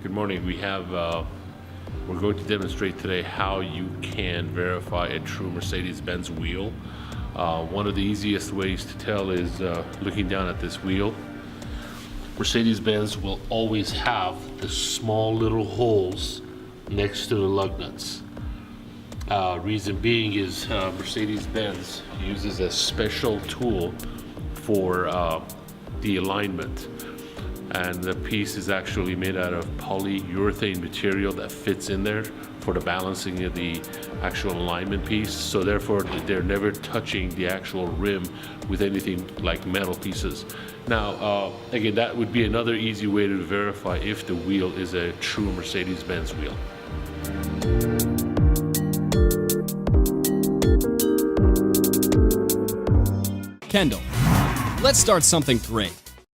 Good morning. We're going to demonstrate today how you can verify a true Mercedes-Benz wheel. One of the easiest ways to tell is looking down at this wheel. Mercedes-Benz will always have the small little holes next to the lug nuts. Reason being is Mercedes-Benz uses a special tool for the alignment, and the piece is actually made out of polyurethane material that fits in there for the balancing of the actual alignment piece. So therefore they're never touching the actual rim with anything like metal pieces. Now again, that would be another easy way to verify if the wheel is a true Mercedes-Benz wheel. Kendall, let's start something great.